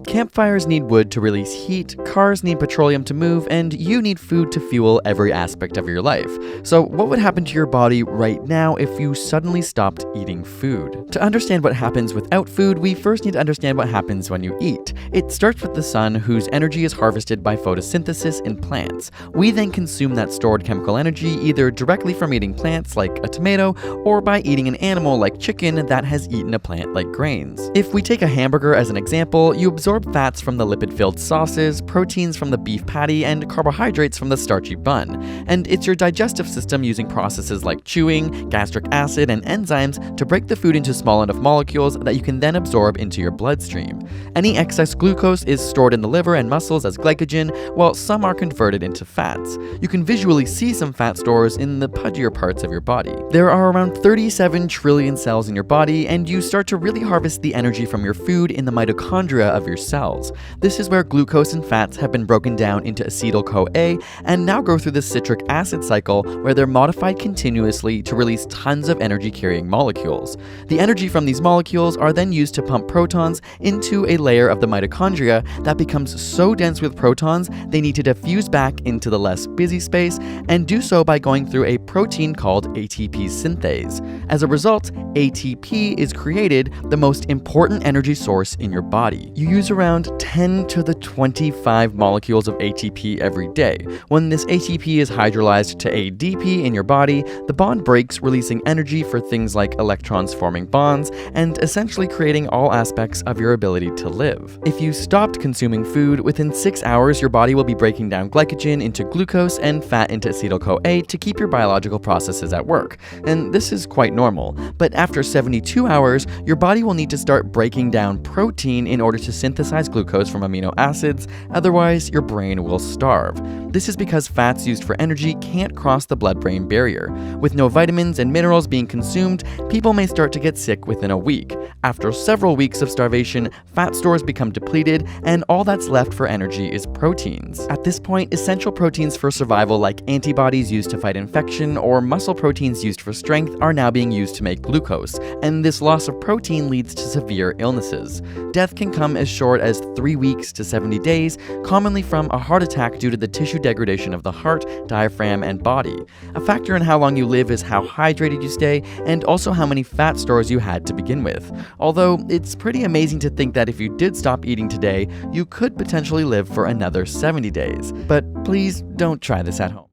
Campfires need wood to release heat, cars need petroleum to move, and you need food to fuel every aspect of your life. So what would happen to your body right now if you suddenly stopped eating food? To understand what happens without food, we first need to understand what happens when you eat. It starts with the sun, whose energy is harvested by photosynthesis in plants. We then consume that stored chemical energy either directly from eating plants like a tomato, or by eating an animal like chicken that has eaten a plant like grains. If we take a hamburger as an example, you absorb fats from the lipid-filled sauces, proteins from the beef patty, and carbohydrates from the starchy bun. And it's your digestive system using processes like chewing, gastric acid, and enzymes to break the food into small enough molecules that you can then absorb into your bloodstream. Any excess glucose is stored in the liver and muscles as glycogen, while some are converted into fats. You can visually see some fat stores in the pudgier parts of your body. There are around 37 trillion cells in your body, and you start to really harvest the energy from your food in the mitochondria of your cells. This is where glucose and fats have been broken down into acetyl-CoA and now go through the citric acid cycle where they're modified continuously to release tons of energy-carrying molecules. The energy from these molecules are then used to pump protons into a layer of the mitochondria that becomes so dense with protons they need to diffuse back into the less busy space, and do so by going through a protein called ATP synthase. As a result, ATP is created, the most important energy source in your body. You use around 10 to the 25 molecules of ATP every day. When this ATP is hydrolyzed to ADP in your body, the bond breaks, releasing energy for things like electrons forming bonds and essentially creating all aspects of your ability to live. If you stopped consuming food, within 6 hours your body will be breaking down glycogen into glucose and fat into acetyl-CoA to keep your biological processes at work. And this is quite normal. But after 72 hours, your body will need to start breaking down protein in order to synthesize glucose from amino acids, otherwise your brain will starve. This is because fats used for energy can't cross the blood-brain barrier. With no vitamins and minerals being consumed, people may start to get sick within a week. After several weeks of starvation, fat stores become depleted, and all that's left for energy is proteins. At this point, essential proteins for survival like antibodies used to fight infection or muscle proteins used for strength are now being used to make glucose, and this loss of protein leads to severe illnesses. Death can come as short as 3 weeks to 70 days, commonly from a heart attack due to the tissue degradation of the heart, diaphragm, and body. A factor in how long you live is how hydrated you stay, and also how many fat stores you had to begin with. Although, it's pretty amazing to think that if you did stop eating today, you could potentially live for another 70 days. But please don't try this at home.